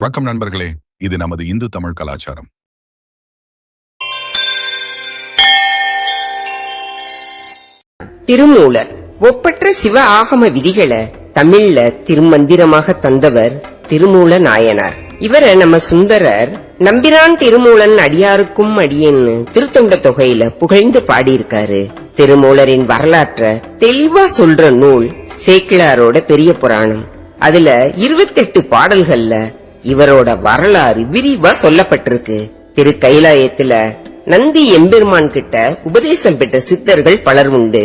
வணக்கம் நண்பர்களே, இது நமது இந்து தமிழ் கலாச்சாரம். திருமூலர் ஒப்பற்ற சிவ ஆகம விதிகளை தமிழ்ல திருமந்திரமாக தந்தவர் திருமூல நாயனார். இவரை நம்ம சுந்தரர் நம்பிரான் திருமூலன் அடியாருக்கும் அடியேன்னு திருத்தொண்ட தொகையில புகழ்ந்து பாடியிருக்காரு. திருமூலரின் வரலாற்ற தெளிவா சொல்ற நூல் சேக்கிழாரோட பெரிய புராணம். அதுல 28 பாடல்கள்ல இவரோட வரலாறு விரிவா சொல்லப்பட்டிருக்கு. திரு கைலாயத்துல நந்தி எம்பெருமான் கிட்ட உபதேசம் பெற்ற சித்தர்கள் பலர் உண்டு.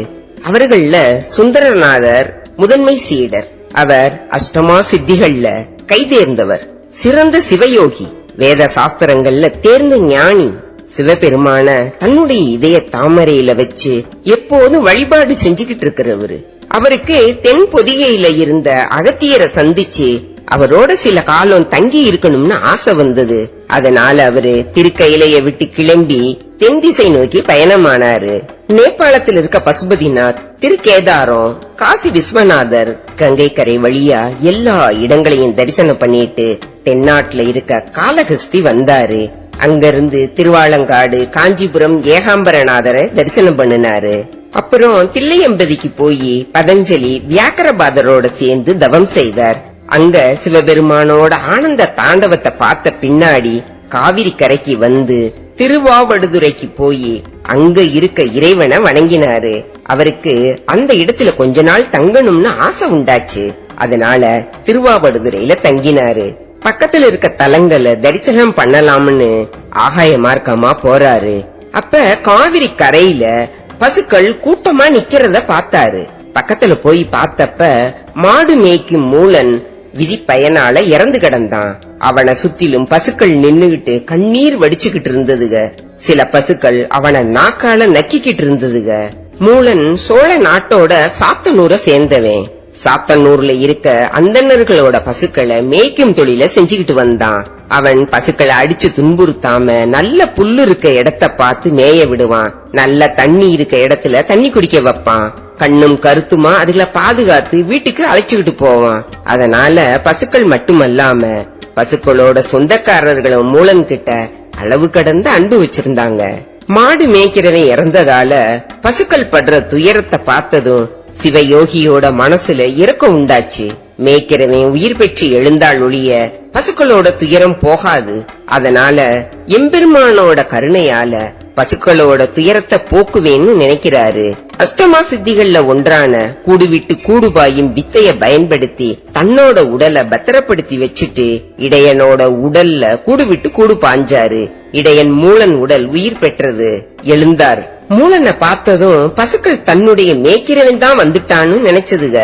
அவர்கள்ல சுந்தரநாதர் முதன்மை சீடர். அவர் அஷ்டமா சித்திகள்ல கைதேர்ந்தவர், சிறந்த சிவயோகி, வேத சாஸ்திரங்கள்ல தேர்ந்த ஞானி. சிவபெருமான தன்னுடைய இதய தாமரையில வச்சு எப்போதும் வழிபாடு செஞ்சுகிட்டு இருக்கிறவரு. அவருக்கு தென் பொதிகையில இருந்த அகத்தியரை சந்திச்சு அவரோட சில காலம் தங்கி இருக்கணும்னு ஆசை வந்தது. அதனால அவரு திருக்கையிலைய விட்டு கிளம்பி தென் திசை நோக்கி பயணமானாரு. நேபாளத்தில் இருக்க பசுபதிநாத், திருக்கேதாரம், காசி விஸ்வநாதர், கங்கை கரை வழியா எல்லா இடங்களையும் தரிசனம் பண்ணிட்டு தென்னாட்டுல இருக்க காளஹஸ்தி வந்தாரு. அங்கிருந்து திருவாலங்காடு, காஞ்சிபுரம் ஏகாம்பரநாதரை தரிசனம் பண்ணினாரு. அப்புறம் தில்லையம்பதிக்கு போய் பதஞ்சலி வியாக்கரபாதரோட சேர்ந்து தவம் செய்தார். அங்க சிவபெருமானோட ஆனந்த தாண்டவத்தை பார்த்த பின்னாடி காவிரி கரைக்கு வந்து திருவாவடுதுறைக்கு போய் அங்க இருக்க இறைவனை வணங்கினாரு. அவருக்கு அந்த இடத்துல கொஞ்ச நாள் தங்கணும்னு ஆசை உண்டாச்சு. அதனால திருவாவடுதுறையில தங்கினாரு. பக்கத்துல இருக்க தலங்களை தரிசனம் பண்ணலாம்னு ஆகாய மார்க்கமா போறாரு. அப்ப காவிரி கரையில பசுக்கள் கூட்டமா நிக்கிறத பார்த்தாரு. பக்கத்துல போய் பார்த்தப்ப மாடு மேய்க்கும் மூலன் விதி பயனால இறந்து கிடந்தான். அவனை சுத்திலும் பசுக்கள் நின்னுகிட்டு கண்ணீர் வடிச்சுக்கிட்டு இருந்ததுக. சில பசுக்கள் அவனை நாக்கால நக்கிக்கிட்டு இருந்ததுக. மூலன் சோழ நாட்டோட சாத்தனூரை சேர்ந்தவன். சாத்தனூர்ல இருக்க அந்தணர்களோட பசுக்களை மேய்க்கும் தொழில செஞ்சுக்கிட்டு வந்தான். அவன் பசுக்களை அடிச்சு துன்புறுத்தாம நல்ல புல்லு இருக்க இடத்த பார்த்து மேய விடுவான். நல்ல தண்ணி இருக்க இடத்துல தண்ணி குடிக்க வைப்பான். கண்ணும் கருத்துமா அதுல பாதுகாத்து வீட்டுக்கு அழைச்சுக்கிட்டு போவான். அதனால பசுக்கள் மட்டுமல்லாம பசுக்களோட சொந்தக்காரர்களும் மூலன் கிட்ட அளவு கடந்த அன்பு வச்சிருந்தாங்க. மாடு மேய்க்கிறவன் இறந்ததால பசுக்கள் படுற துயரத்தை பார்த்ததும் சிவயோகியோட மனசுல இரக்கம் உண்டாச்சு. மேய்க்கிறவன் உயிர் பெற்று எழுந்தாள் ஒழிய பசுக்களோட துயரம் போகாது. அதனால எம்பெருமானோட கருணையால பசுக்களோட துயரத்தை போக்குவேன்னு நினைக்கிறாரு. அஷ்டமா சித்திகள்ல ஒன்றான கூடுவிட்டு கூடுபாயும் வித்தைய பயன்படுத்தி தன்னோட உடலை பத்திரப்படுத்தி வச்சுட்டு இடையனோட உடல்ல கூடுவிட்டு கூடு பாஞ்சாரு. இடையன் மூலன் உடல் உயிர் பெற்றது. எழுந்தார். மூலனை பார்த்ததும் பசுக்கள் தன்னுடைய மேய்க்கிறவன் தான் வந்துட்டான்னு நினைச்சதுக.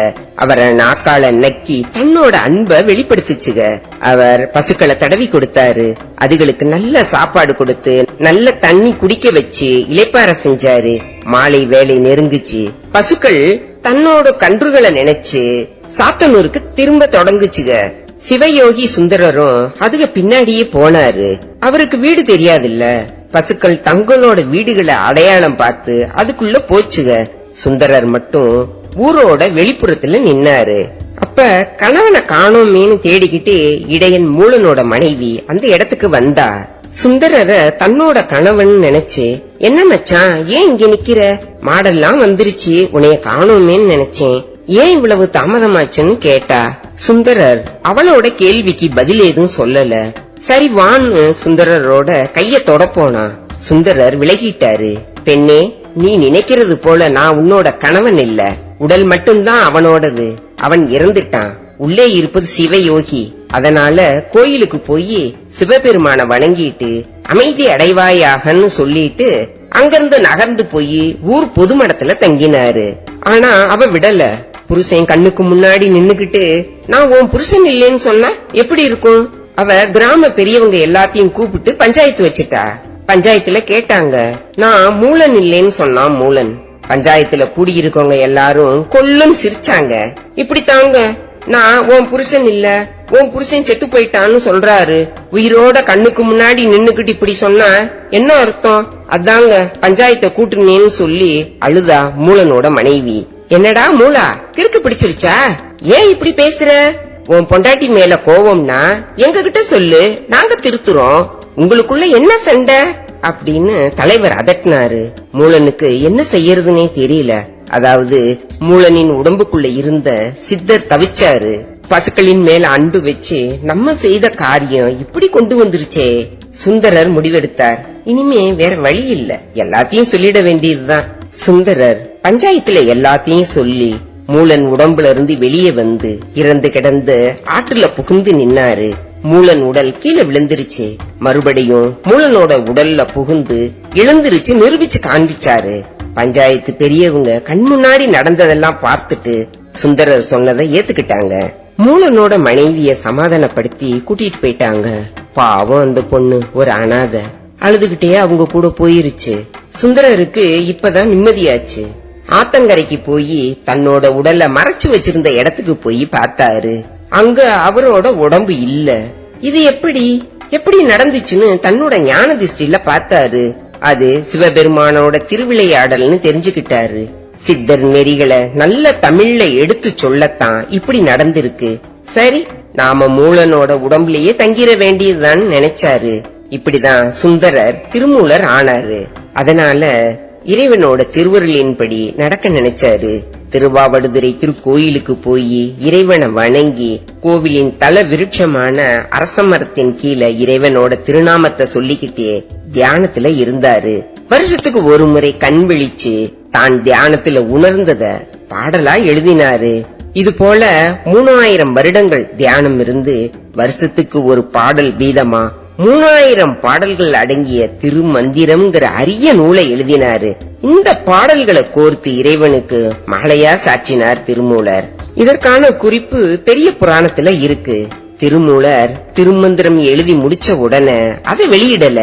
அவரை நாக்கால நக்கி தன்னோட அன்பை வெளிப்படுத்துச்சுக. அவர் பசுக்களை தடவி கொடுத்தாரு. அதுகளுக்கு நல்ல சாப்பாடு கொடுத்து நல்ல தண்ணி குடிக்க வச்சு இளைப்பார செஞ்சாரு. மாலை வேலை நெருங்குச்சு. பசுக்கள் தன்னோட கன்றுகளை நினைச்சு சாத்தனூருக்கு திரும்ப தொடங்குச்சுக. சிவயோகி சுந்தரரும் அதுக்கு பின்னாடியே போனாரு. அவருக்கு வீடு தெரியாதுல்ல. பசுக்கள் தங்களோட வீடுகளை அடையாளம் பார்த்து அதுக்குள்ள போச்சுக. சுந்தரர் மட்டும் ஊரோட வெளிப்புறத்துல நின்னாரு. அப்ப கணவனை காணோமேன்னு தேடிக்கிட்டு இடையன் மூலனோட மனைவி அந்த இடத்துக்கு வந்தா. சுந்தரரை தன்னோட கணவன் நினைச்சு, என்ன மச்சான் ஏன் இங்க நிக்கிற? மாடெல்லாம் வந்துருச்சு, உன்னைய காணோமேன்னு நினைச்சேன், ஏன் இவ்வளவு தாமதமாச்சுன்னு கேட்டா. சுந்தரர் அவளோட கேள்விக்கு பதில் எதுவும் சொல்லல. சரி வான்னு சுந்தரரோட கைய தொட போனா. சுந்தரர் விலகிட்டாரு. பெண்ணே, நீ நினைக்கிறது போல நான் உன்னோட கணவன் இல்ல. உடல் மட்டும்தான் அவனோடது. அவன் இறந்துட்டான். உள்ளே இருப்பது சிவயோகி. அதனால கோயிலுக்கு போய் சிவபெருமான வணங்கிட்டு அமைதி அடைவாயாகன்னு சொல்லிட்டு அங்கிருந்து நகர்ந்து போய் ஊர் பொதுமடத்துல தங்கினாரு. ஆனா அவ விடல. புருஷன் கண்ணுக்கு முன்னாடி நின்னுகிட்டு நான் உன் புருஷன் இல்லேன்னு சொன்னா எப்படி இருக்கும்? அவ கிராம பெரியவங்க எல்லாத்தையும் கூப்பிட்டு பஞ்சாயத்து வச்சுட்டா. பஞ்சாயத்துல கேட்டாங்க. நான் மூலன் இல்லேன்னு சொன்னான் மூலன். பஞ்சாயத்துல கூடியிருக்கவங்க எல்லாரும் கொல்லும் சிரிச்சாங்க. இப்படி தாங்க, நான் உன் புருஷன் இல்ல, உன் புருஷன் செத்து போயிட்டான்னு சொல்றாரு. உயிரோட கண்ணுக்கு முன்னாடி நின்னுகிட்டு இப்படி சொன்னா என்ன அர்த்தம்? அதாங்க பஞ்சாயத்தை கூட்டுனேன்னு சொல்லி அழுதா மூலனோட மனைவி. என்னடா மூலா, கிறுக்கு பிடிச்சிருச்சா? ஏன் இப்படி பேசுற? உன் பொண்டாட்டி மேல கோவம்னா எங்க கிட்ட சொல்லு, நாங்க திருத்துறோம். உங்களுக்குள்ள என்ன சண்டை அப்படின்னு தலைவர் அதட்டினாரு. மூலனுக்கு என்ன செய்யறதுன்னே தெரியல. அதாவது மூலனின் உடம்புக்குள்ள இருந்த சித்தர் தவிச்சாரு. பசுக்களின் மேல அன்பு வச்சு நம்ம செய்த காரியம் இப்படி கொண்டு வந்துருச்சே. சுந்தரர் முடிவெடுத்தார், இனிமே வேற வழி இல்ல, எல்லாத்தையும் சொல்லிட வேண்டியதுதான். சுந்தரர் பஞ்சாயத்துல எல்லாத்தையும் சொல்லி மூலன் உடம்புல இருந்து வெளியே வந்து இறந்து கிடந்து ஆற்றுல புகுந்து நின்னாரு. மூலன் உடல் கீழே விழுந்துருச்சு. மறுபடியும் மூலனோட உடல்ல புகுந்து எழுந்திருச்சு நிரூபிச்சு காண்பிச்சாரு. பஞ்சாயத்து பெரியவங்க கண் முன்னாடி நடந்ததெல்லாம் பார்த்துட்டு சுந்தரர் சொன்னதை ஏத்துக்கிட்டாங்க. மூலனோட மனைவிய சமாதானப்படுத்தி கூட்டிட்டு போயிட்டாங்க. பாவம் அந்த பொண்ணு ஒரு அனாதை, அழுதுகிட்டே அவங்க கூட போயிருச்சு. சுந்தரருக்கு இப்பதான் நிம்மதியாச்சு. ஆத்தங்கரைக்கு போய் தன்னோட உடல்ல மறைச்சு வச்சிருந்த இடத்துக்கு போய் பார்த்தாரு. அங்க அவரோட உடம்பு இல்ல. இது எப்படி நடந்துச்சுன்னு தன்னோட ஞான திருஷ்டில பார்த்தாரு. அது சிவபெருமானோட திருவிளையாடல்னு தெரிஞ்சுக்கிட்டாரு. சித்தர் நெறிகளை நல்ல தமிழ்ல எடுத்து சொல்லத்தான் இப்படி நடந்திருக்கு. சரி, நாம மூலனோட உடம்புலயே தங்கிர வேண்டியதுதான் நினைச்சாரு. இப்படிதான் சுந்தரர் திருமூலர் ஆனாரு. அதனால இறைவனோட திருவருளின்படி நடக்க நினைச்சாரு. திருவாவடுதுறை திருக்கோயிலுக்கு போய் இறைவனை வணங்கி கோவிலின் தல விருட்சமான அரசமரத்தின் கீழே இறைவனோட திருநாமத்தை சொல்லிக்கிட்டே தியானத்துல இருந்தாரு. வருஷத்துக்கு ஒரு முறை கண் விழிச்சு தான் தியானத்துல உணர்ந்தத பாடலா எழுதினாரு. இது போல 3000 வருடங்கள் தியானம் இருந்து வருஷத்துக்கு ஒரு பாடல் வீதமா 3000 பாடல்கள் அடங்கிய திருமந்திரம்ங்கிற அரிய நூலை எழுதினாரு. இந்த பாடல்களை கோர்த்து இறைவனுக்கு மாலையா சாற்றினார் திருமூலர். இதற்கான குறிப்பு பெரிய புராணத்துல இருக்கு. திருமூலர் திருமந்திரம் எழுதி முடிச்ச உடனே அதை வெளியிடல.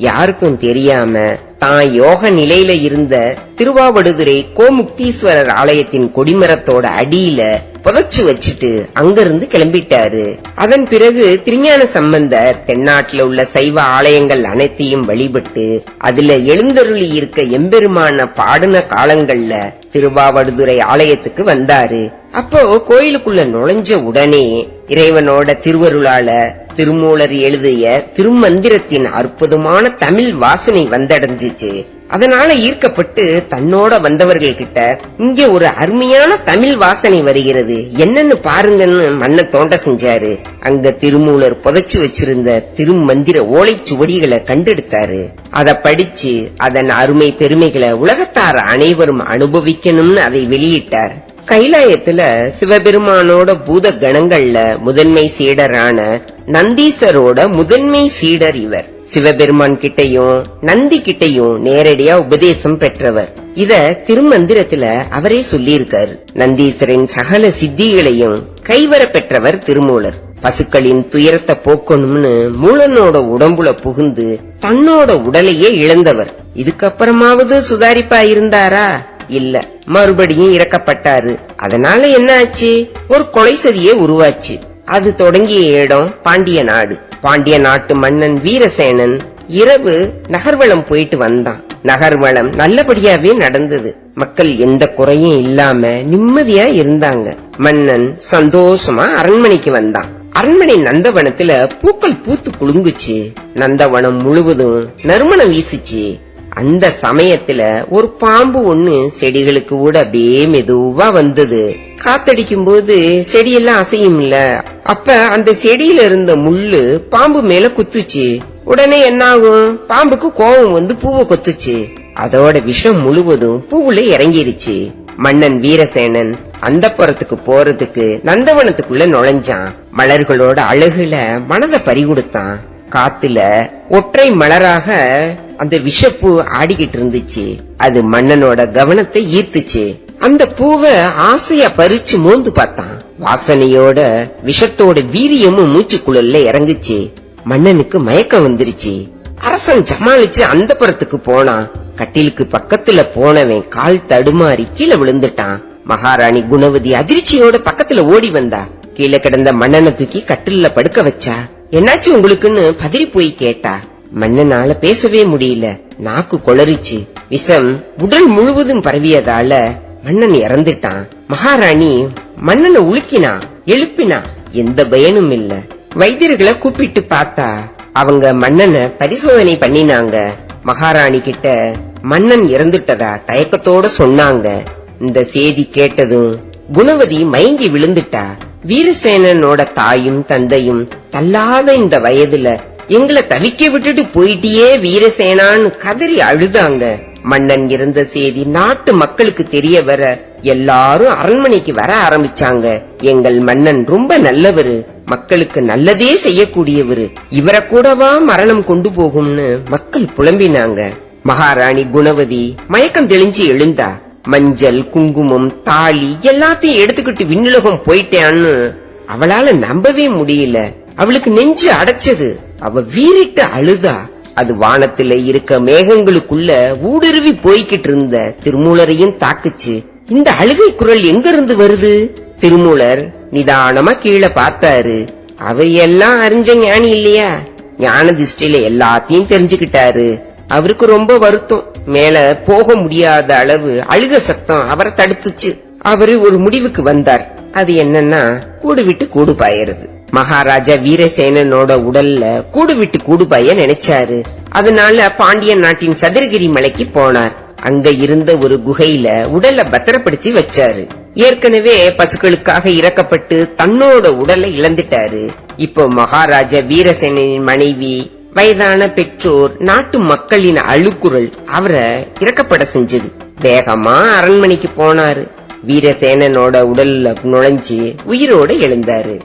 யாருக்கும் தெரியாம தான் யோக நிலையில இருந்த திருவாவடுதுறை கோமுக்தீஸ்வரர் ஆலயத்தின் கொடிமரத்தோட அடியில புதைச்சு வச்சுட்டு அங்கிருந்து கிளம்பிட்டாரு. அதன் பிறகு திருஞான சம்பந்தர் தென்னாட்டுல உள்ள சைவ ஆலயங்கள் அனைத்தையும் வழிபட்டு அதுல எழுந்தருளி இருக்க எம்பெருமான பாடின காலங்கள்ல திருவாவடுதுறை ஆலயத்துக்கு வந்தாரு. அப்போ கோயிலுக்குள்ள நுழைஞ்ச உடனே இறைவனோட திருவருளால திருமூலர் எழுதிய திருமந்திரத்தின் அற்புதமான தமிழ் வாசனை வந்தடைஞ்சிச்சு. அதனால ஈர்க்கப்பட்டு தன்னோட வந்தவர்கள் கிட்ட இங்க ஒரு அருமையான தமிழ் வாசனை வருகிறது, என்னன்னு பாருங்கன்னு மண்ணை தோண்ட செஞ்சாரு. அங்க திருமூலர் புதைச்சு வச்சிருந்த திருமந்திர ஓலைச்சுவடிகளை கண்டெடுத்தாரு. அத படிச்சு அதன் அருமை பெருமைகளை உலகத்தார் அனைவரும் அனுபவிக்கணும்னு அதை வெளியிட்டார். கைலாயத்துல சிவபெருமானோட பூத கணங்கள்ல முதன்மை சீடரான நந்தீசரோட முதன்மை சீடர் இவர். சிவபெருமான் கிட்டையும் நந்தி கிட்டையும் நேரடியா உபதேசம் பெற்றவர். இத திருமந்திரத்துல அவரே சொல்லியிருக்காரு. நந்தீசரின் சகல சித்திகளையும் கைவர பெற்றவர் திருமூலர். பசுக்களின் துயரத்தை போக்கணும்னு மூலனோட உடம்புல புகுந்து தன்னோட உடலையே இழந்தவர். இதுக்கப்புறமாவது சுதாரிப்பா இருந்தாரா? இல்ல, மறுபடியும் இறக்கப்பட்டாரு. அதனால என்ன ஆச்சு? ஒரு கொலை சதியே உருவாச்சு. அது தொடங்கிய இடம் பாண்டிய நாடு. பாண்டிய நாட்டு மன்னன் வீரசேனன் இரவு நகர்வலம் போயிட்டு வந்தான். நகர்வலம் நல்லபடியாவே நடந்தது. மக்கள் எந்த குறையும் இல்லாம நிம்மதியா இருந்தாங்க. மன்னன் சந்தோஷமா அரண்மனைக்கு வந்தான். அரண்மனை நந்தவனத்துல பூக்கள் பூத்து குலுங்குச்சு. நந்தவனம் முழுவதும் நறுமணம் வீசுச்சு. அந்த சமயத்துல ஒரு பாம்பு ஒண்ணு செடிகளுக்கு கூட அப்படியே மெதுவா வந்தது. காத்தடிக்கும் போது செடியெல்லாம் அசையும் இல்ல, அப்ப அந்த செடியில இருந்த முள்ளு பாம்பு மேல குத்துச்சு. உடனே என்ன ஆகும்? பாம்புக்கு கோபம் வந்து பூவை கொத்துச்சு. அதோட விஷம் முழுவதும் பூவுல இறங்கிருச்சு. மன்னன் வீரசேனன் அந்த புறத்துக்கு போறதுக்கு நந்தவனத்துக்குள்ள நுழைஞ்சான். மலர்களோட அழகுல மனதை பறிகொடுத்தான். காத்துல ஒற்றை மலராக அந்த விஷப்பூ ஆடிக்கிட்டு இருந்துச்சு. அது மன்னனோட கவனத்தை ஈர்த்துச்சு. அந்த பூவை ஆசையா பறிச்சு மோந்து பார்த்தான். வாசனையோட விஷத்தோட வீரியமும் மூச்சுக்குள்ள இறங்குச்சு. மன்னனுக்கு மயக்கம் வந்துருச்சு. அரசன் சமாளிச்சு அந்த புறத்துக்கு போனான். கட்டிலுக்கு பக்கத்துல போனவன் கால் தடுமாறி கீழே விழுந்துட்டான். மகாராணி குணவதி அதிர்ச்சியோட பக்கத்துல ஓடி வந்தா. கீழே கிடந்த மன்னனை தூக்கி கட்டில படுக்க வச்சா. என்னாச்சு உங்களுக்குன்னு பதறி போய் கேட்டா. மன்னனால பேசவே முடியல. நாக்கு கொளறிச்சு. விஷம் உடல் முழுவதும் பரவியதால மன்னன் இறந்துட்டான். மகாராணி மன்னனை உலுக்கினா எழுப்பினா எந்த பயனும் இல்ல. வைத்தியர்களை கூப்பிட்டு பார்த்தா அவங்க மன்னனை பரிசோதனை பண்ணினாங்க. மகாராணி கிட்ட மன்னன் இறந்துட்டதா தயக்கத்தோட சொன்னாங்க. இந்த செய்தி கேட்டதும் குணவதி மயங்கி விழுந்துட்டா. வீரசேனனோட தாயும் தந்தையும் தள்ளாத இந்த வயதுல எங்களை தவிக்க விட்டுட்டு போயிட்டியே வீரசேனான்னு கதறி அழுதாங்க. மன்னன் இறந்த செய்தி நாட்டு மக்களுக்கு தெரிய வர எல்லாரும் அரண்மனைக்கு வர ஆரம்பிச்சாங்க. எங்கள் மன்னன் ரொம்ப நல்லவரு, மக்களுக்கு நல்லதே செய்யக்கூடியவரு, இவரை கூடவா மரணம் கொண்டு போகும்னு மக்கள் புலம்பினாங்க. மகாராணி குணவதி மயக்கம் தெளிஞ்சு எழுந்தா. மஞ்சள் குங்குமம் தாலி எல்லாத்தையும் எடுத்துக்கிட்டு விண்ணுலகம் போயிட்டான்னு அவளால நம்பவே முடியல. அவளுக்கு நெஞ்சு அடைச்சது. அவ வீறிட்டு அழுதா. அது வானத்துல இருக்க மேகங்களுக்குள்ள ஊடுருவி போய்கிட்டு இருந்த திருமூலரையும் தாக்குச்சு. இந்த அழுகை குரல் எங்க இருந்து வருது? திருமூலர் நிதானமா கீழே பார்த்தாரு. அவையெல்லாம் அறிஞ்ச ஞானி இல்லையா, ஞான திஷ்டில எல்லாத்தையும் தெரிஞ்சுக்கிட்டாரு. அவருக்கு ரொம்ப வருத்தம். மேல போக முடியாத அளவு அழுக சத்தம் அவரை தடுத்துச்சு. அவரு ஒரு முடிவுக்கு வந்தார். அது என்னன்னா, கூடு விட்டு கூடு பாயறது. மகாராஜா வீரசேனனோட உடல்ல கூடு விட்டு கூடு பாய நினைச்சாரு. அதனால பாண்டியன் நாட்டின் சதுரகிரி மலைக்கு போனார். அங்க இருந்த ஒரு குகையில உடலை பத்திரப்படுத்தி வச்சாரு. ஏற்கனவே பசுக்களுக்காக இறக்கப்பட்டு தன்னோட உடலை இழந்துட்டாரு. இப்போ மகாராஜா வீரசேனனின் மனைவி, வயதான பெற்றோர், நாட்டு மக்களின் அழுக்குரல் அவரை இறக்கப்பட செஞ்சது. வேகமா அரண்மனைக்கு போனாரு. வீரசேனனோட உடல்ல நுழைஞ்சு உயிரோட எழுந்தாரு.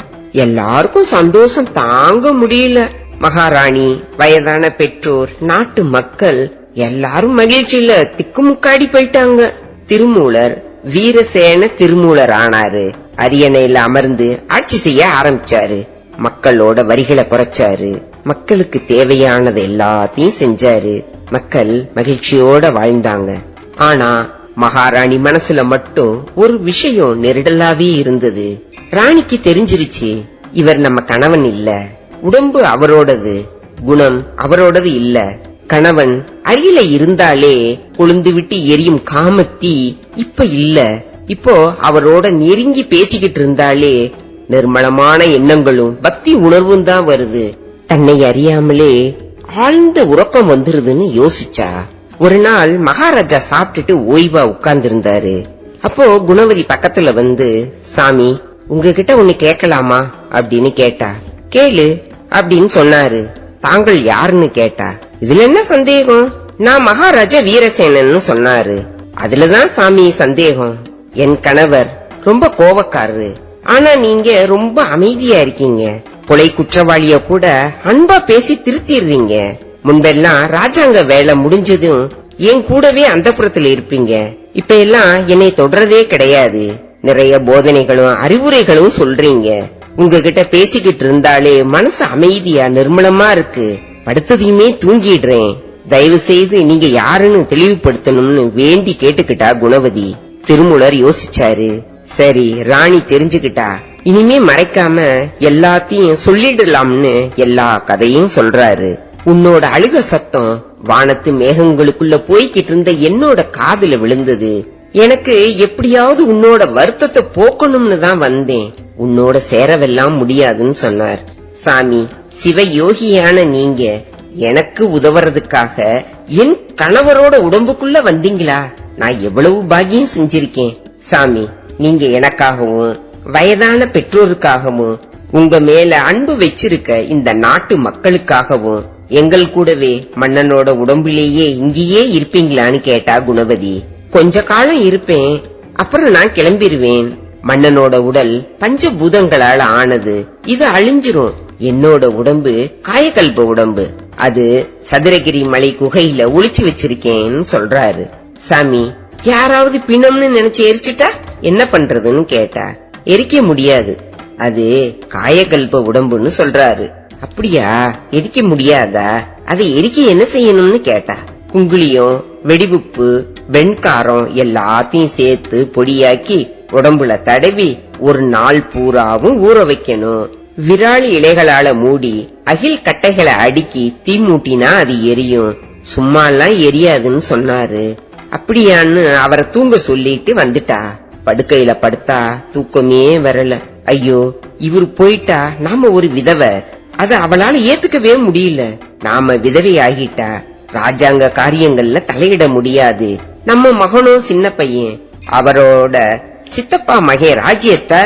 எல்லாருக்கும் சந்தோஷம் தாங்க முடியல. மகாராணி, வயதான பெற்றோர், நாட்டு மக்கள் எல்லாரும் மகிழ்ச்சியில திக்குமுக்காடி போயிட்டாங்க. திருமூலர் வீரசேன திருமூலர் ஆனாரு. அரியணையில அமர்ந்து ஆட்சி செய்ய ஆரம்பிச்சாரு. மக்களோட வரிகளை குறைச்சாரு. மக்களுக்கு தேவையானது எல்லாத்தையும் செஞ்சாரு. மக்கள் மகிழ்ச்சியோட வாழ்ந்தாங்க. ஆனா மகாராணி மனசுல மட்டும் ஒரு விஷயம் நெருடலாவே இருந்தது. ராணிக்கு தெரிஞ்சிருச்சு, இவர் நம்ம கணவன் இல்ல, உடம்பு அவரோடது, குணம் அவரோடது இல்ல. கணவன் அருகில இருந்தாலே கொழுந்து விட்டு எரியும் காமத்தி இப்ப இல்ல. இப்போ அவரோட நெருங்கி பேசிக்கிட்டு இருந்தாலே நிர்மலமான எண்ணங்களும் பக்தி உணர்வும் தான் வருது. தன்னை அறியாமலே ஆழ்ந்த உறக்கம் வந்துருதுன்னு யோசிச்சா. ஒரு நாள் மகாராஜா சாப்பிட்டுட்டு ஓய்வா உட்கார்ந்து இருந்தாரு. அப்போ குணவதி பக்கத்துல வந்து, சாமி, உங்ககிட்ட ஒண்ணு கேட்கலாமா அப்படின்னு கேட்டா. கேளு அப்படின்னு சொன்னாரு. தாங்கள் யாருன்னு கேட்டா. இதுல என்ன சந்தேகம், நான் மகாராஜா வீரசேனன்னு சொன்னாரு. அதுலதான் சாமி சந்தேகம். என் கணவர் ரொம்ப கோபக்காரரு, ஆனா நீங்க ரொம்ப அமைதியா இருக்கீங்க. கொலை குற்றவாளிய கூட அன்பா பேசி திருத்திடுறீங்க. முன்பெல்லாம் ராஜாங்க வேலை முடிஞ்சதும் என் கூடவே அந்தப்புறத்துல இருப்பீங்க. இப்ப எல்லாம் என்னை தொடர்றதே கிடையாது. நிறைய போதனைகளும் அறிவுரைகளும் சொல்றீங்க. உங்ககிட்ட பேசிக்கிட்டு இருந்தாலே மனசு அமைதியா நிர்மலமா இருக்கு. படுத்ததையுமே தூங்கிடுறேன். தயவு செய்து நீங்க யாருன்னு தெளிவுபடுத்தணும்னு வேண்டி கேட்டுக்கிட்டா குணவதி. திருமூலர் யோசிச்சாரு. சரி, ராணி தெரிஞ்சுக்கிட்டா, இனிமே மறைக்காம எல்லாத்தையும் சொல்லிடலாம்னு எல்லா கதையும் சொல்றாரு. உன்னோட அழுக சத்தம் வானத்து மேகங்களுக்குள்ள போய்கிட்டு இருந்த என்னோட காதுல விழுந்தது. எனக்கு எப்படியாவது உன்னோட வருத்தத்தை போக்கணும்னு தான் வந்தேன். உன்னோட சேரவெல்லாம் முடியாதுன்னு சொன்னார். சாமி, சிவ யோகியான நீங்க எனக்கு உதவுறதுக்காக என் கணவரோட உடம்புக்குள்ள வந்தீங்களா? நான் எவ்வளவு பாக்கியம் செஞ்சிருக்கேன். சாமி, நீங்க எனக்காகவும் வயதான பெற்றோருக்காகவும் உங்க மேல அன்பு வச்சிருக்க இந்த நாட்டு மக்களுக்காகவும் எங்கள் கூடவே மன்னனோட உடம்புலேயே இங்கேயே இருப்பீங்களான்னு கேட்டா குணவதி. கொஞ்ச காலம் இருப்பேன், அப்புறம் நான் கிளம்பிடுவேன். மன்னனோட உடல் பஞ்சபூதங்களால ஆனது, இது அழிஞ்சிரும். என்னோட உடம்பு காயகல்ப உடம்பு, அது சதுரகிரி மலை குகையில ஒளிச்சு வச்சிருக்கேன்னு சொல்றாரு. சாமி, யாராவது பிணம்னு நினைச்சு எரிச்சுட்டா என்ன பண்றதுன்னு கேட்டா. எரிக்க முடியாது, அது காயகல்ப உடம்புன்னு சொல்றாரு. அப்படியா, எரிக்க முடியாதா? அதை எரிக்க என்ன செய்யணும்னு கேட்டா. குங்குளியம், வெடிவுப்பு, வெண்காரம் எல்லாத்தையும் சேர்த்து பொடியாக்கி உடம்புல தடவி ஒரு நாள் பூராவும் ஊற வைக்கணும். விராலி இலைகளால மூடி அகில் கட்டைகளை அடுக்கி தீ மூட்டினா அது எரியும். சும்மாலாம் எரியாதுன்னு சொன்னாரு. அப்படியான்னு அவரை தூங்க சொல்லிட்டு வந்துட்டா. படுக்கையில படுத்தா தூக்கமே வரல. ஐயோ, இவரு போயிட்டா நாம ஒரு விதவை, அத அவளால ஏத்துக்கவே முடியல. நாம விதவை ஆகிட்டா ராஜாங்க காரியங்கள்ல தலையிட முடியாது. நம்ம மகனோ சின்ன பையன், அவரோட சித்தப்பா மகன் ராஜ்யத்தை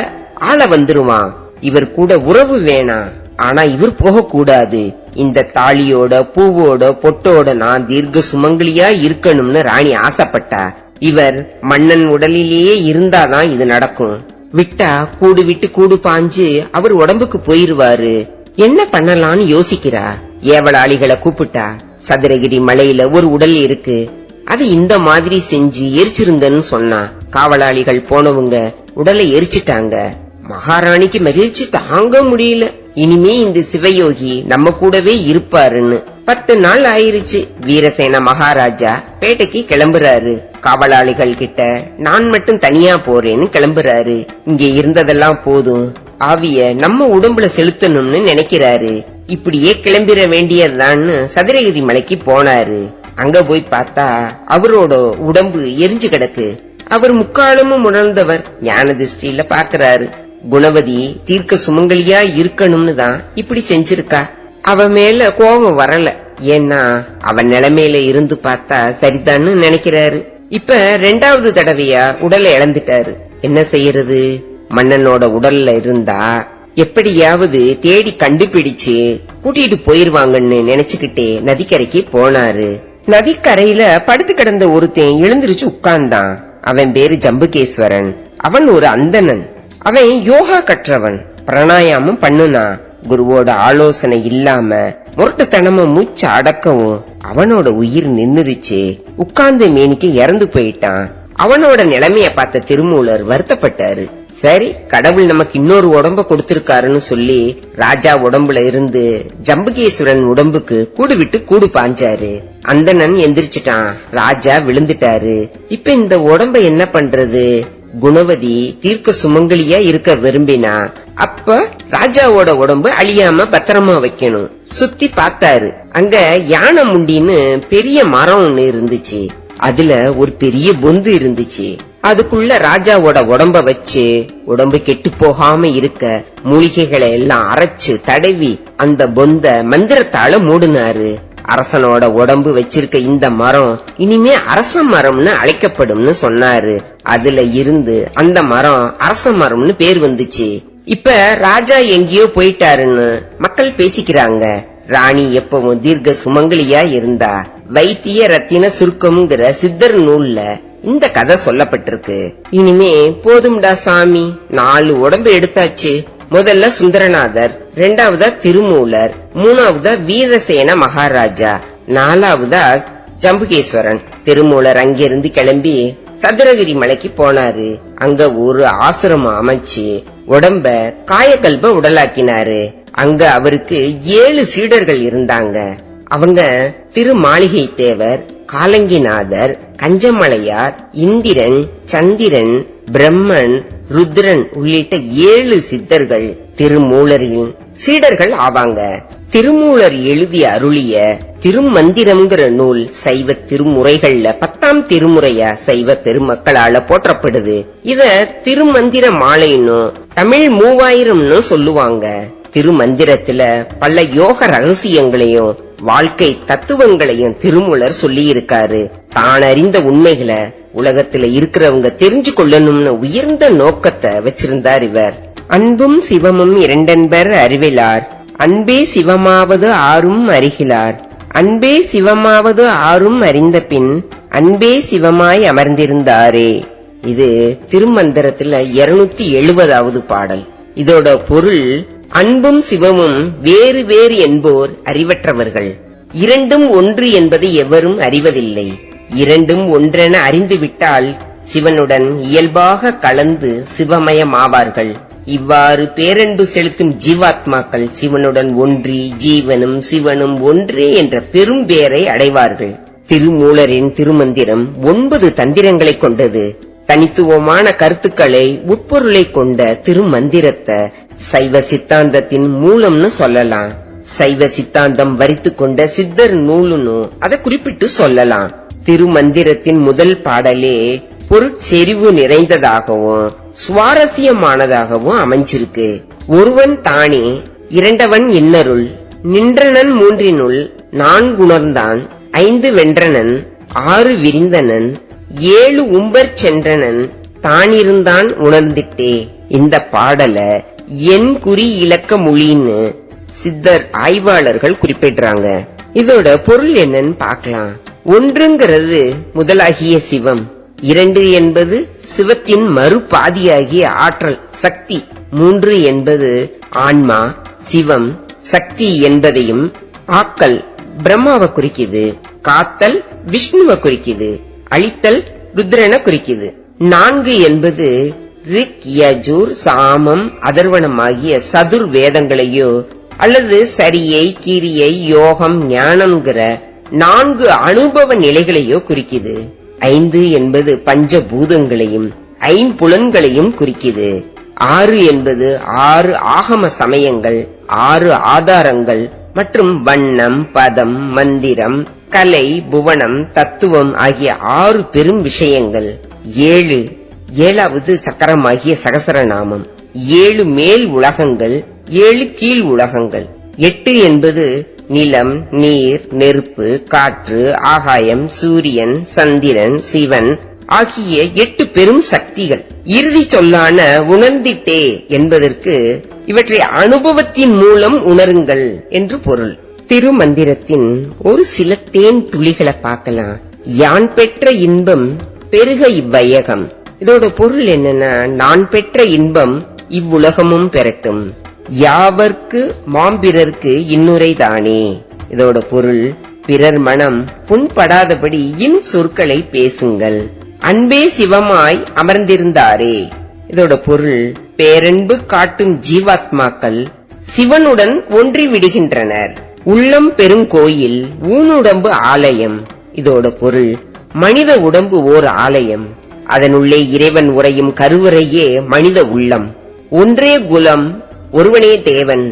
ஆள வந்துருவான். இவர் கூட உறவு வேணாம், ஆனா இவர் போக கூடாது. இந்த தாலியோட பூவோட பொட்டோட நான் தீர்க்க சுமங்கலியா இருக்கணும்னு ராணி ஆசைப்பட்டா. இவர் மன்னன் உடலிலேயே இருந்தாதான் இது நடக்கும். விட்டா கூடு விட்டு கூடு பாஞ்சு அவர் உடம்புக்கு போயிருவாரு. என்ன பண்ணலாம்னு யோசிக்கிறா. ஏவலாளிகளை கூப்பிட்டா. சதுரகிரி மலையில ஒரு உடல் இருக்கு, அது இந்த மாதிரி செஞ்சு எரிச்சிருங்கன்னு சொன்னா. காவலாளிகள் போனவங்க உடலை எரிச்சிட்டாங்க. மகாராணிக்கு மகிழ்ச்சி தாங்க முடியல. இனிமே இந்த சிவயோகி நம்ம கூடவே இருப்பாருன்னு. 10 நாள் ஆயிருச்சு. வீரசேன மகாராஜா பேட்டைக்கு கிளம்புறாரு. காவலாளிகள் கிட்ட நான் மட்டும் தனியா போறேன்னு கிளம்புறாரு. இங்க இருந்ததெல்லாம் போதும், ஆவிய நம்ம உடம்புல செலுத்தணும்னு நினைக்கிறாரு. இப்படியே கிளம்பிட வேண்டியதுதான்னு சதுரகிரி மலைக்கு போனாரு. அங்க போய் பார்த்தா அவரோட உடம்பு எரிஞ்சு கிடக்கு. அவர் முக்காலமும் உணர்ந்தவர். ஞான திருஷ்டியில பாக்குறாரு. குணவதி தீர்க்க சுமங்கலியா இருக்கணும்னு தான் இப்படி செஞ்சிருக்கா. அவ மேல கோபம் வரல, ஏன்னா அவன் நிலைமையில இருந்து பார்த்தா சரிதான்னு நினைக்கிறாரு. இப்ப 2வது தடவையா உடலை இழந்துட்டாரு. என்ன செய்யறது? மன்னனோட உடல்ல இருந்தா எப்படியாவது தேடி கண்டுபிடிச்சு கூட்டிட்டு போயிருவாங்கன்னு நினைச்சுக்கிட்டே நதிக்கரைக்கு போனாரு. நதிக்கரையில படுத்து கிடந்த ஒருத்தன் எழுந்திருச்சு உட்கார்ந்தான். அவன் பேரு ஜம்புகேஸ்வரன். அவன் ஒரு அந்தணன். அவன் யோகா கற்றவன். பிராணாயாமம் பண்ணுனா. குருவோட ஆலோசனை இல்லாம முரட்டுத்தனமா மூச்சு அடக்கவும் அவனோட உயிர் நின்னுருச்சு. உட்கார்ந்த மேனிக்கு இறந்து போயிட்டான். அவனோட நிலைமைய பார்த்த திருமூலர் வருத்தப்பட்டாரு. சரி, கடவுள் நமக்கு இன்னொரு உடம்ப கொடுத்திருக்காருன்னு சொல்லி ராஜா உடம்புல இருந்து ஜம்புகேஸ்வரன் உடம்புக்கு கூடு விட்டு கூடு பாஞ்சாரு. அந்தணன் எந்திரிச்சிட்டான். ராஜா விழுந்துட்டாரு. இப்ப இந்த உடம்ப என்ன பண்றது? குணவதி தீர்க்க சுமங்கலியா இருக்க விரும்பினா அப்ப ராஜாவோட உடம்பு அழியாம பத்திரமா வைக்கணும். சுத்தி பார்த்தாரு. அங்க யானை முண்டின்னு பெரிய மரம் ஒண்ணு இருந்துச்சு. அதுல ஒரு பெரிய பொந்து இருந்துச்சு. அதுக்குள்ள ராஜாவோட உடம்ப வச்சு உடம்பு கெட்டு போகாம இருக்க மூலிகைகளை எல்லாம் அரைச்சு தடவி அந்த பொந்த மந்திரத்தால மூடினாரு. அரசனோட உடம்பு வச்சிருக்க இந்த மரம் இனிமே அரச மரம்னு அழைக்கப்படும்னு சொன்னாரு. அதுல இருந்து அந்த மரம் அரச மரம்னு பேர் வந்துச்சு. இப்ப ராஜா எங்கேயோ போயிட்டாருன்னு மக்கள் பேசிக்கிறாங்க. ராணி எப்பவும் தீர்க்க சுமங்கலியா இருந்தா. வைத்திய ரத்தின சுருக்கம்ங்கிற சித்தர் நூல்ல இந்த கதை சொல்லப்பட்டிருக்கு. இனிமே போதும்டா சாமி, 4 உடம்பு எடுத்தாச்சு. முதல்ல சுந்தரநாதர், 2வதா திருமூலர், 3வதா வீரசேன மகாராஜா, 4வதா ஜம்புகேஸ்வரன். திருமூலர் அங்கிருந்து கிளம்பி சதுரகிரி மலைக்கு போனாரு. அங்க ஒரு ஆசிரமம் அமைச்சு உடம்ப காயக்கல்ப உடலாக்கினாரு. அங்க அவருக்கு 7 சீடர்கள் இருந்தாங்க. அவங்க திருமாளிகை தேவர், காலங்கிநாதர், கஞ்சமலையார், இந்திரன், சந்திரன், பிரம்மன், ருத்ரன் உள்ளிட்ட 7 சித்தர்கள் திருமூலரின் சீடர்கள் ஆவாங்க. திருமூலர் எழுதி அருளிய திருமந்திரம்ங்கிற நூல் சைவ திருமுறைகள்ல 10ஆம் திருமுறையா சைவ பெருமக்களால போற்றப்படுது. இத திருமந்திர மாலைன்னு தமிழ் 3000ன்னு சொல்லுவாங்க. திருமந்திரத்துல பல யோக ரகசியங்களையும் வாழ்க்கை தத்துவங்களையும் திருமூலர் சொல்லி இருக்காரு. தான் அறிந்த உண்மைகளை உலகத்துல இருக்கிறவங்க தெரிஞ்சு கொள்ளணும்னு உயர்ந்த நோக்கத்தை வச்சிருந்தார் இவர். அன்பும் சிவமும் இரண்டென்பர் அறிவிலார், அன்பே சிவமாவது ஆறும் அறிகிலார், அன்பே சிவமாவது ஆறும் அறிந்த பின் அன்பே சிவமாய் அமர்ந்திருந்தாரே. இது திருமந்திரத்துல 270வது பாடல். இதோட பொருள், அன்பும் சிவமும் வேறு வேறு என்போர் அறிவற்றவர்கள். இரண்டும் ஒன்று என்பதை எவரும் அறிவதில்லை. இரண்டும் ஒன்றென அறிந்துவிட்டால் சிவனுடன் இயல்பாக கலந்து சிவமயமாவார்கள். இவ்வாறு பேரன்பு செலுத்தும் ஜீவாத்மாக்கள் சிவனுடன் ஒன்றி ஜீவனும் சிவனும் ஒன்றே என்ற பெரும் பேரை அடைவார்கள். திருமூலரின் திருமந்திரம் 9 தந்திரங்களை கொண்டது. தனித்துவமான கருத்துக்களை உட்பொருளை கொண்ட திருமந்திரத்தை சைவ சித்தாந்தத்தின் மூலம்னு சொல்லலாம். சைவ சித்தாந்தம் வரித்து கொண்ட சித்தர் நூலுன்னு அதை குறிப்பிட்டு சொல்லலாம். திருமந்திரத்தின் முதல் பாடலே பொருட்செறிவு நிறைந்ததாகவும் சுவாரஸ்யமானதாகவும் அமைஞ்சிருக்கு. ஒருவன் தானே இரண்டவன் இன்னருள் நின்றனன் மூன்றினுள் நான்குணர்ந்தான் ஐந்து வென்றனன் ஆறு விரிந்தனன் ஏழு உம்பர் சென்றனன் தானிருந்தான் உணர்ந்திட்டே. இந்த பாடல என் குறி இலக்க மொழின்னு சித்தர் ஆய்வாளர்கள் குறிப்பிடுறாங்க. இதோட பொருள் என்னன்னு பார்க்கலாம். ஒன்றுங்கிறது முதலாகிய சிவம், இரண்டு என்பது சிவத்தின் மறுபாதியாகிய ஆற்றல் சக்தி, மூன்று என்பது ஆன்மா சிவம் சக்தி என்பதையும், ஆக்கல் பிரம்மாவை குறிக்குது, காத்தல் விஷ்ணுவை குறிக்குது, அழித்தல் ருத்ரனை குறிக்குது. நான்கு என்பது ரிக் யஜுர் சாமம் அதர்வனம் ஆகிய சதுர் வேதங்களையோ அல்லது சரியை கிரியை யோகம் ஞானம்ங்கிற நான்கு அனுபவ நிலைகளையோ குறிக்குது. ஐந்து என்பது பஞ்சபூதங்களையும் ஐம்புலன்களையும் குறிக்குது. ஆறு என்பது ஆறு ஆகம சமயங்கள், ஆறு ஆதாரங்கள் மற்றும் வண்ணம் பதம் மந்திரம் கலை புவனம் தத்துவம் ஆகிய ஆறு பெரும் விஷயங்கள். ஏழாவது சக்கரமாகிய சகசரநாமம், ஏழு மேல் உலகங்கள் ஏழு கீழ் உலகங்கள். 8 என்பது நிலம் நீர் நெருப்பு காற்று ஆகாயம் சூரியன் சந்திரன் சிவன் ஆகிய 8 பெரும் சக்திகள். இறுதி சொல்லான உணர்ந்திட்டே என்பதற்கு இவற்றை அனுபவத்தின் மூலம் உணருங்கள் என்று பொருள். திருமந்திரத்தின் ஒரு சில தேன் துளிகளை பார்க்கலாம். யான் பெற்ற இன்பம் பெருக இவ்வையகம். இதோட பொருள் என்னன்னா, நான் பெற்ற இன்பம் இவ்வுலகமும் பெறட்டும். யாவர்க்கு மாம்பிறர்க்கு இன்னுரை தானே. இதோட பொருள், பிறர் மனம் புண்படாதபடி இன் சொற்களை பேசுங்கள். அன்பே சிவமாய் அமர்ந்திருந்தாரே. இதோட பொருள், பேரன்பு காட்டும் ஜீவாத்மாக்கள் சிவனுடன் ஒன்றி விடுகின்றனர். உள்ளம் பெருங்கோயில் ஊனுடம்பு ஆலயம். இதோட பொருள், மனித உடம்பு ஓர் ஆலயம், அதனுள்ளே இறைவன் உறையும் கருவறையே மனித உள்ளம். ஒன்றே குலம் ஒருவனே தேவன்.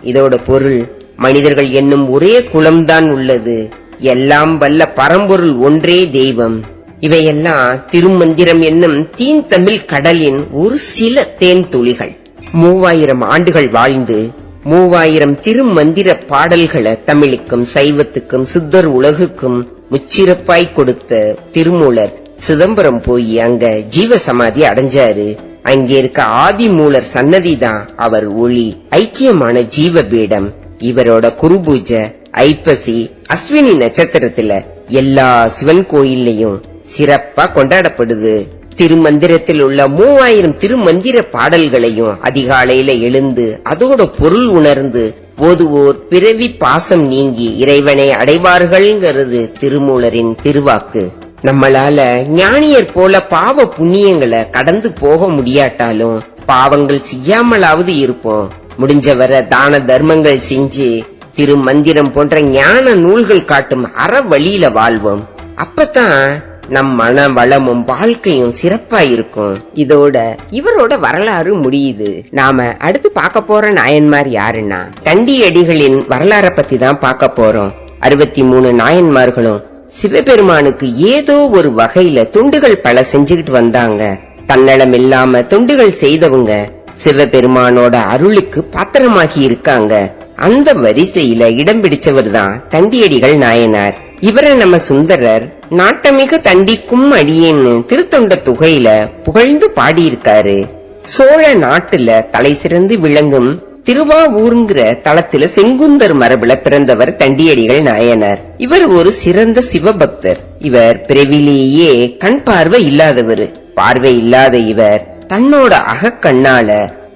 இதோட பொருள், மனிதர்கள் என்னும் ஒரே குலம்தான் உள்ளது, எல்லாம் வல்ல பரம்பொருள் ஒன்றே தெய்வம். இவையெல்லாம் திருமந்திரம் என்னும் தீன் தமிழ் கடலின் ஒரு சில தேன் துளிகள். 3000 ஆண்டுகள் வாழ்ந்து 3000 திருமந்திர பாடல்களை தமிழுக்கும் சைவத்துக்கும் சித்தர் உலகுக்கும் முச்சிறப்பாய் கொடுத்த திருமூலர் சிதம்பரம் போய் அங்க ஜீவ சமாதி அடைஞ்சாரு. அங்கே இருக்க ஆதிமூலர் சன்னதிதான் அவர் ஒளி ஐக்கியமான ஜீவ பீடம். இவரோட குருபூஜை ஐப்பசி அஸ்வினி நட்சத்திரத்துல எல்லா சிவன் கோயில்லையும் சிறப்பா கொண்டாடப்படுது. திருமந்திரத்தில் உள்ள 3000 திருமந்திர பாடல்களையும் அதிகாலையில எழுந்து அதோட பொருள் உணர்ந்து ஓதுவோர் பிறவி பாசம் நீங்கி இறைவனை அடைவார்கள்ங்கிறது திருமூலரின் திருவாக்கு. நம்மளால ஞானியர் போல பாவ புண்ணியங்களை கடந்து போக முடியாட்டாலும் பாவங்கள் செய்யாமலாவது இருப்போம். முடிஞ்சவரை தான தர்மங்கள் செஞ்சு திருமந்திரம் போன்ற ஞான நூல்கள் காட்டும் அற வழியில வாழ்வோம். அப்பதான் நம் மன வளமும் வாழ்க்கையும் சிறப்பா இருக்கும். இதோட இவரோட வரலாறு முடியுது. நாம அடுத்து பார்க்க போற நாயன்மார் யாருன்னா, தண்டியடிகளின் வரலாற பத்தி தான் பார்க்க போறோம். 63 நாயன்மார்களும் சிவபெருமானுக்கு ஏதோ ஒரு வகையில தொண்டுகள் பல செஞ்சுக்கிட்டு வந்தாங்க. தன்னலம் இல்லாம தொண்டுகள் செய்தவங்க சிவபெருமானோட அருளுக்கு பாத்திரமாகி இருக்காங்க. அந்த வரிசையில இடம் பிடிச்சவர் தான் தண்டியடிகள் நாயனார். இவரை நம்ம சுந்தரர் நாட்டமிக தண்டிக்கும் அடியேன்னு திருத்தொண்ட தொகையில புகழ்ந்து பாடியிருக்காரு. சோழ நாட்டுல தலை சிறந்து விளங்கும் திருவாவூர்ங்கிற தளத்துல செங்குந்தர் மரபுல பிறந்தவர் தண்டியடிகள் நாயனார். இவர் ஒரு சிறந்த சிவபக்தர். இவர் பிறவிலேயே கண் பார்வை இல்லாதவர். பார்வை இல்லாத இவர் தன்னோட அகக்கண்ணால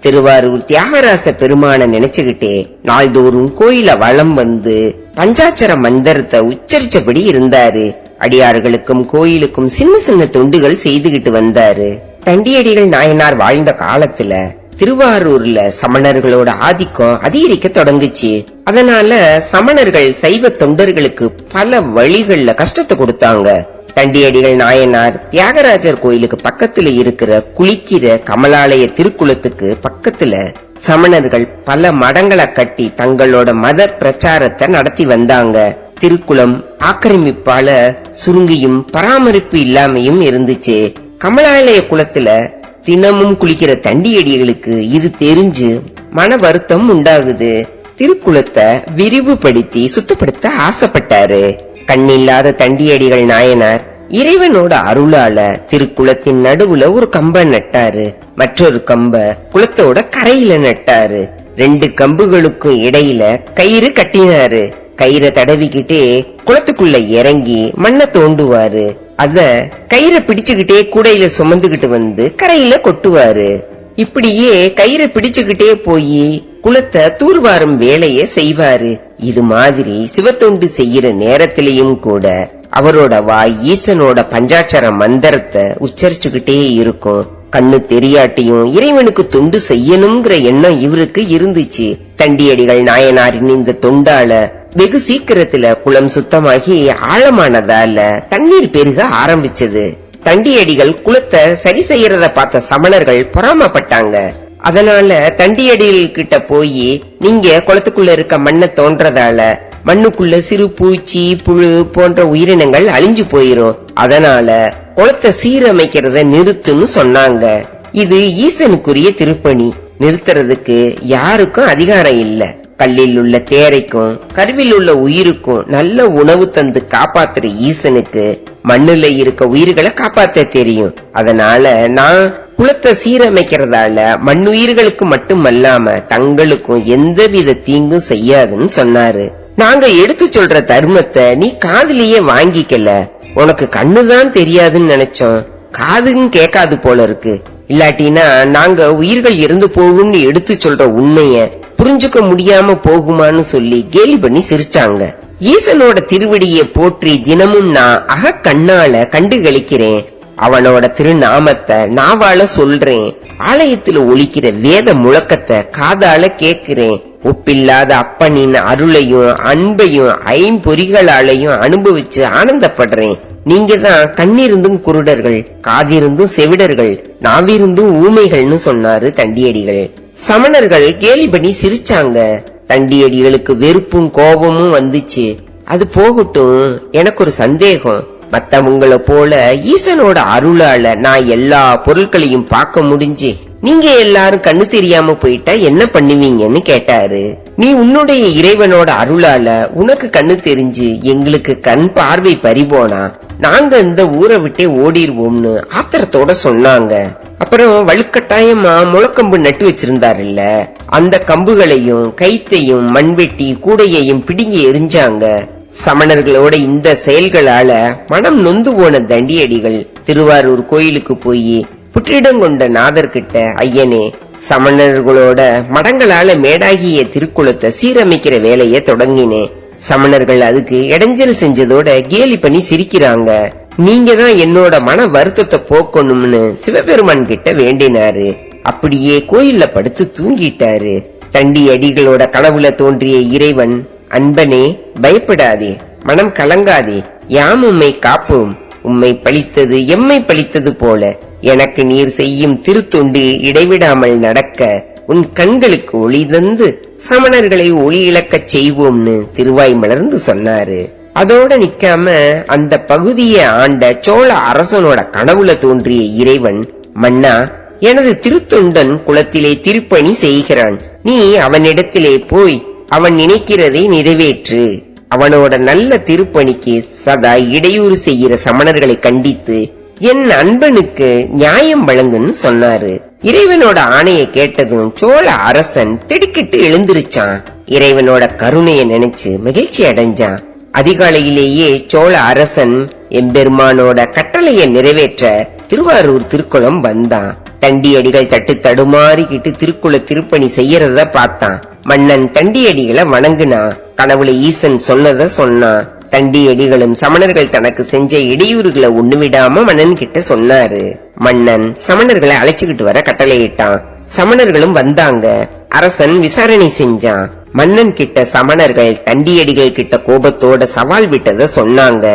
திருவாரூர் தியாகராச பெருமான நினைச்சுகிட்டே நாள்தோறும் கோயில வலம் வந்து பஞ்சாட்சர மந்திரத்தை உச்சரிச்சபடி இருந்தாரு. அடியார்களுக்கும் கோயிலுக்கும் சின்ன சின்ன தொண்டுகள் செய்துகிட்டு வந்தாரு. தண்டியடிகள் நாயனார் வாழ்ந்த காலத்துல திருவாரூர்ல சமணர்களோட ஆதிக்கம் அதிகரிக்க தொடங்குச்சு. அதனால சமணர்கள் சைவ தொண்டர்களுக்கு பல வழிகள்ல கஷ்டத்தை கொடுத்தாங்க. தண்டியடிகள் நாயனார் தியாகராஜர் கோயிலுக்கு பக்கத்துல இருக்கிற குளிக்கிற கமலாலய திருக்குளத்துக்கு பக்கத்துல சமணர்கள் பல மடங்களை கட்டி தங்களோட மத பிரச்சாரத்தை நடத்தி வந்தாங்க. திருக்குளம் ஆக்கிரமிப்பால சுருங்கியும் பராமரிப்பு இல்லாமையும் இருந்துச்சு. கமலாலய குளத்துல தினமும் குளிக்கிற தண்டியடிகளுக்கு இது தெரிஞ்சு மன வருத்தம் உண்டாகுது. திருக்குளத்தை விரிவுபடுத்தி சுத்தப்படுத்த ஆசைப்பட்டாரு. கண்ணில்லாத தண்டியடிகள் நாயனார் இறைவனோட அருளால திருக்குளத்தின் நடுவுல ஒரு கம்ப நட்டாரு. மற்றொரு கம்ப குளத்தோட கரையில நட்டாரு. 2 கம்புகளுக்கும் இடையில கயிறு கட்டினாரு. கயிறை தடவிக்கிட்டே குளத்துக்குள்ள இறங்கி மண்ணை தோண்டுவாரு. அத கயிறை பிடிச்சுக்கிட்டே கூடையில சுமந்துகிட்டு வந்து கரையில கொட்டுவாரு. இப்படியே கயிறை பிடிச்சுக்கிட்டே போய் குளத்தை தூர்வாரும் வேலைய செய்வாரு. இது மாதிரி சிவத்தொண்டு செய்யற நேரத்திலையும் கூட அவரோட வாய் ஈசனோட பஞ்சாட்சர மந்திரத்தை உச்சரிச்சுக்கிட்டே இருக்கும். கண்ணு தெரியாட்டியும் இறைவனுக்கு தொண்டு செய்யணுங்கிற எண்ணம் இவருக்கு இருந்துச்சு. தண்டியடிகள் நாயனாரின் இந்த தொண்டால வெகு சீக்கிரத்துல குளம் சுத்தமாகி ஆழமானதால தண்ணீர் பெருக ஆரம்பிச்சது. தண்டியடிகள் குளத்தை சரி செய்யறத பார்த்த சமணர்கள் பொறாமப்பட்டாங்க. அதனால தண்டியடிகள் கிட்ட போய், நீங்க குளத்துக்குள்ள இருக்க மண்ணை தோன்றதால மண்ணுக்குள்ள சிறு பூச்சி புழு போன்ற உயிரினங்கள் அழிஞ்சு போயிரும், அதனால குளத்தை சீரமைக்கிறத நிறுத்துன்னு சொன்னாங்க. இது ஈசனுக்குரிய திருப்பணி. நிறுத்துறதுக்கு யாருக்கும் அதிகாரம் இல்ல. கல்லில் உள்ள தேரைக்கும் கருவில் உள்ள உயிருக்கும் நல்ல உணவு தந்து காப்பாத்துற ஈசனுக்கு மண்ணுல இருக்க உயிர்களை காப்பாத்த தெரியும். அதனால நான் குளத்தை சீரமைக்கிறதால மண்ணுயிர்களுக்கு மட்டுமல்லாம தங்களுக்கும் எந்தவித தீங்கும் செய்யாதுன்னு சொன்னாரு. நாங்க எடுத்து சொல்ற தர்மத்தை நீ காதுலயே வாங்கிக்கல. உனக்கு கண்ணுதான் தெரியாதுன்னு நினைச்சோம், காதும் கேட்காது போல இருக்கு. இல்லாட்டினா நாங்க உயிர்கள் இறந்து போகும்னு எடுத்து சொல்ற உண்மைய புரிஞ்சுக்க முடியாம போகுமான்னு சொல்லி கேலி பண்ணி சிரிச்சாங்க. ஈசனோட திருவடியை போற்றி தினமும் நான் அகக்கண்ணால கண்டு களிக்கிறேன். அவனோட திருநாமத்தை நாவால சொல்றேன். ஆலயத்துல ஒலிக்கிற வேத முழக்கத்தை காதால கேக்குறேன். ஒப்பில்லாத அப்பனின் அருளையும் அன்பையும் ஐம்பொறிகளாலையும் அனுபவிச்சு ஆனந்தப்படுறேன். நீங்க தான் கண்ணிருந்தும் குருடர்கள், காதிருந்தும் செவிடர்கள், நாவிருந்தும் ஊமைகள்னு சொன்னாரு தண்டியடிகள். சமணர்கள் கேலி பண்ணி சிரிச்சாங்க. தண்டியடிகளுக்கு வெறுப்பும் கோபமும் வந்துச்சு. அது போகட்டும், எனக்கு ஒரு சந்தேகம். மத்தவங்களை போல ஈசனோட அருளால நான் எல்லா பொருட்களையும் பார்க்க முடிஞ்சு நீங்க எல்லாரும் கண்ணு தெரியாம போயிட்டா என்ன பண்ணுவீங்கன்னு கேட்டாரு. நீ உன்னுடைய இறைவனோட அருளால உனக்கு கண்ணு தெரிஞ்சு எங்களுக்கு கண் பார்வை பறிபோனா நாங்க இந்த ஊரை விட்டே ஓடிடுவோம்னு ஆத்திரத்தோட சொன்னாங்க. அப்புறம் வலுக்கட்டாயமா முளக்கம்பு நட்டு வச்சிருந்தாருல்ல, அந்த கம்புகளையும் கைத்தையும் மண்வெட்டி கூடையையும் பிடுங்கி எரிஞ்சாங்க. சமணர்களோட இந்த செயல்களால மனம் நொந்து போன தண்டியடிகள் திருவாரூர் கோயிலுக்கு போய் புற்றிடங்கொண்ட நாதர்கிட்ட, ஐயனே, சமணர்களோட மடங்களால மேடாகிய திருக்குளத்தை சீரமைக்கிற வேலைய தொடங்கினேன். சமணர்கள் அதுக்கு இடைஞ்சல் செஞ்சதோட கேலி பண்ணி சிரிக்கிறாங்க. நீங்க தான் என்னோட மன வருத்தத்தை போக்கணும்னு சிவபெருமான் கிட்ட வேண்டினாரு. அப்படியே கோயில்ல படுத்து தூங்கிட்டாரு. தண்டியடிகளோட கனவுல தோன்றிய இறைவன், அன்பனே, பயப்படாதே, மனம் கலங்காதே, யாம் உம்மை காப்போம். உம்மை பழித்தது எம்மை பழித்தது போல எனக்கு நீர் செய்யும் திருத்தொண்டு இடைவிடாமல் நடக்க உன் கண்களுக்கு ஒளி தந்து சமணர்களை ஒளி இழக்கச் செய்வோம்னு திருவாய் மலர்ந்து சொன்னாரு. அதோட நிக்காம அந்த பகுதியை ஆண்ட சோழ அரசனோட கனவுல தோன்றிய இறைவன், மன்னா, எனது திருத்தொண்டன் குளத்திலே திருப்பணி செய்கிறான். நீ அவனிடத்திலே போய் அவன் நினைக்கிறதை நிறைவேற்று. அவனோட நல்ல திருப்பணிக்கு சதா இடையூறு செய்கிற சமணர்களை கண்டித்து என் அன்பனுக்கு நியாயம் வழங்குன்னு சொன்னாரு. இறைவனோட ஆணையை கேட்டதும் சோழ அரசன் திடுக்கிட்டு எழுந்திருச்சான். இறைவனோட கருணைய நினைச்சு மகிழ்ச்சி அடைஞ்சான். அதிகாலையிலேயே சோழ அரசன் எம்பெருமானோட கட்டளைய நிறைவேற்ற திருவாரூர் திருக்குளம் வந்தான். தண்டியடிகள் தட்டு தடுமாறிக்கிட்டு திருக்குள திருப்பணி செய்யறத பார்த்தான். மன்னன் தண்டியடிகளை வணங்குனா. கனவுல ஈசன் சொன்னத சொன்னான். தண்டியடிகளும் சமணர்கள் தனக்கு செஞ்ச இடையூறுகளை ஒண்ணுவிடாம மன்னன் கிட்ட சொன்னாரு. மன்னன் சமணர்களை அழைச்சுக்கிட்டு வர கட்டளையிட்டான். சமணர்களும் வந்தாங்க. அரசன் விசாரணை செஞ்சான். மன்னன் கிட்ட சமணர்கள் தண்டியடிகள் கிட்ட கோபத்தோட சவால் விட்டத சொன்னாங்க.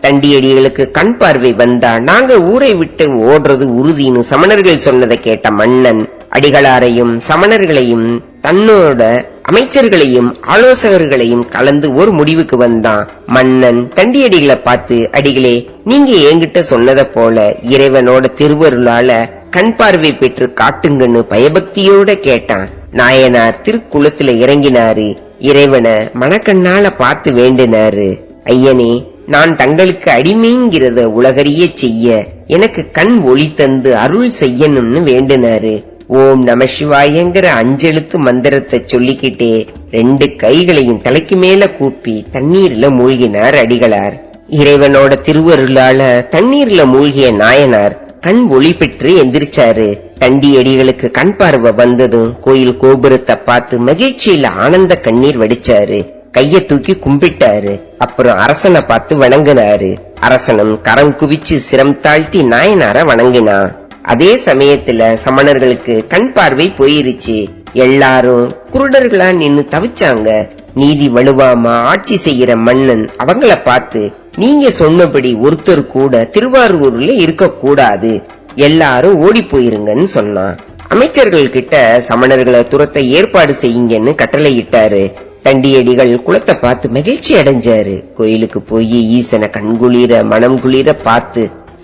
தண்டியடிகளுக்கு கண் பார்வை வந்தா நாங்க ஊரை விட்டு ஓடுறது உறுதின்னு சமணர்கள் சொன்னதை கேட்ட மன்னன் அடிகளாரையும் சமணர்களையும் தன்னோட அமைச்சர்களையும் ஆலோசகர்களையும் கலந்து ஒரு முடிவுக்கு வந்தான். மன்னன் தண்டியடிகளை பார்த்து, அடிகளே, நீங்க என்கிட்ட சொன்னதை போல இறைவனோட திருவருளால கண் பார்வை பெற்று காட்டுங்கன்னு பயபக்தியோட கேட்டான். நாயனார் திருக்குளத்துல இறங்கினாரு. இறைவனை மனக்கண்ணால பார்த்து வேண்டினாரு. ஐயனே, நான் தங்களுக்கு அடிமைங்கிறத உலகறிய செய்ய எனக்கு கண் ஒளி தந்து அருள் செய்யணும்னு வேண்டினாரு. ஓம் நம சிவாயங்கிற 5 எழுத்து மந்திரத்தை சொல்லிக்கிட்டே 2 கைகளையும் தலைக்கு மேல கூப்பி தண்ணீர்ல மூழ்கினார் அடிகளார். இறைவனோட திருவருளால தண்ணீர்ல மூழ்கிய நாயனார் கண் ஒளி பெற்று எந்திரிச்சாரு. தண்டி அடிகளுக்கு கண் பார்வை வந்ததும் கோயில் கோபுரத்தை பார்த்து மகிழ்ச்சியில ஆனந்த கண்ணீர் வடிச்சாரு. கைய தூக்கி கும்பிட்டாரு. அப்புறம் அரசனை பார்த்து வணங்கினாரு. அரசனும் கரம் குவிச்சு சிரம் தாழ்த்தி நாயனார வணங்கினா. அதே சமயத்துல சமணர்களுக்கு கண் பார்வை போயிருச்சு. எல்லாரும் குருடர்களா நின்னு தவிச்சாங்க. நீதி வலுவாம ஆட்சி செய்யற மன்னன் அவங்கள பார்த்து, நீங்க சொன்னபடி ஒருத்தர் கூட திருவாரூர்ல இருக்க கூடாது, எல்லாரும் ஓடி போயிருங்கன்னு சொன்னான். அமைச்சர்கள் கிட்ட சமணர்களை துரத்த ஏற்பாடு செய்யுங்கன்னு கட்டளையிட்டாரு. தண்டியடிகள் குளத்தை பார்த்து மகிழ்ச்சி அடைஞ்சாரு. கோயிலுக்கு போய் ஈசனை கண்குளிர மனம் குளிர பார்த்து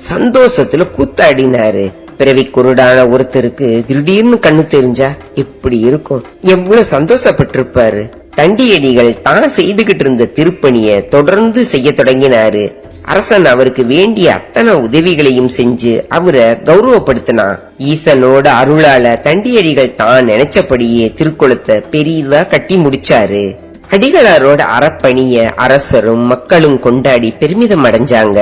சந்தோஷத்துல கூத்தாடினாரு. பிறவி குருடான ஒருத்தருக்கு திடீர்னு கண்ணு தெரிஞ்சா எப்படி இருக்கும், எவ்வளவு சந்தோஷப்பட்டிருப்பாரு. தண்டியடிகள் தான் செய்துகிட்டு இருந்த திருப்பணிய தொடர்ந்து செய்ய தொடங்கினாரு. அரசன் அவருக்கு வேண்டிய அத்தனை உதவிகளையும் செஞ்சு அவரை கௌரவப்படுத்தினா. ஈசனோட அருளால தண்டியடிகள் தான் நினைச்சபடியே திருக்குளத்தை பெரியதா கட்டி முடிச்சாரு. அடிகளாரோட அறப்பணிய அரசரும் மக்களும் கொண்டாடி பெருமிதம் அடைஞ்சாங்க.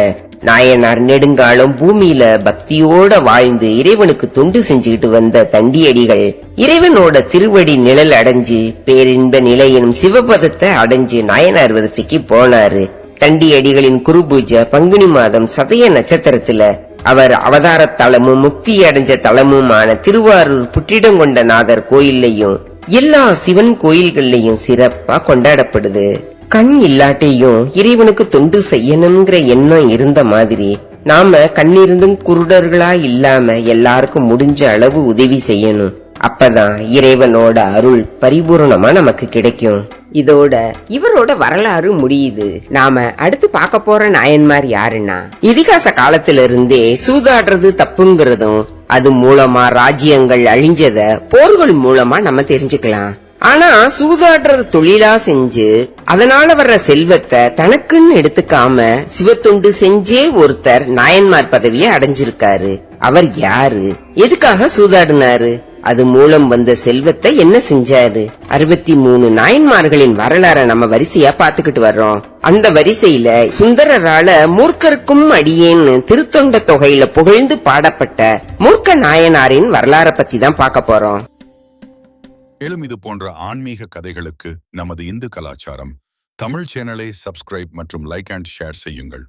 நாயனார் நெடுங்காலம் பூமியில பக்தியோட வாழ்ந்து இறைவனுக்கு தொண்டு செஞ்சுக்கிட்டு வந்த தண்டியடிகள் இறைவனோட திருவடி நிழல் அடைஞ்சு பேரின்ப நிலை எனும் சிவபதத்தை அடைஞ்சு நாயனார் வரிசைக்கு போனாரு. தண்டியடிகளின் குரு பூஜை பங்குனி மாதம் சதய நட்சத்திரத்துல அவர் அவதார தலமும் முக்தி அடைஞ்ச தலமுமான திருவாரூர் புற்றிடங்கொண்ட நாதர் கோயில்லையும் எல்லா சிவன் கோயில்கள்லயும் சிறப்பா கொண்டாடப்படுது. கண் இல்லாட்டையும் இறைவனுக்கு தொண்டு செய்யணுங்கிற எண்ணம் இருந்த மாதிரி நாம கண்ணிருந்தும் குருடர்களா இல்லாம எல்லாருக்கும் முடிஞ்ச அளவு உதவி செய்யணும். அப்பதான் இறைவனோட அருள் பரிபூர்ணமா நமக்கு கிடைக்கும். இதோட இவரோட வரலாறு முடியுது. நாம அடுத்து பார்க்க போற நாயன்மார் யாருன்னா, இதிகாச காலத்துல இருந்தே சூதாடுறது தப்புங்கிறதும் அது மூலமா ராஜ்யங்கள் அழிஞ்சத போர்கள் மூலமா நம்ம தெரிஞ்சுக்கலாம். ஆனா சூதாடுறது தொழிலா செஞ்சு அதனால வர்ற செல்வத்தை தனக்குன்னு எடுத்துக்காம சிவத்தொண்டு செஞ்சே ஒருத்தர் நாயன்மார் பதவியை அடைஞ்சிருக்காரு. அவர் யாரு, எதுக்காக சூதாடினாரு, அது மூலம் வந்த செல்வத்தை என்ன செஞ்சாரு? 63 நாயன்மார்களின் வரலாற நம்ம வரிசையா பாத்துக்கிட்டு வர்றோம். அந்த வரிசையில சுந்தரரால மூர்க்கருக்கும் அடியேன்னு திருத்தொண்ட தொகையில புகழ்ந்து பாடப்பட்ட மூர்க்க நாயனாரின் வரலாற பத்தி தான் பார்க்க போறோம். மேலும் இது போன்ற ஆன்மீக கதைகளுக்கு நமது இந்து கலாச்சாரம் தமிழ் சேனலை சப்ஸ்கிரைப் மற்றும் லைக் அண்ட் ஷேர் செய்யுங்கள்.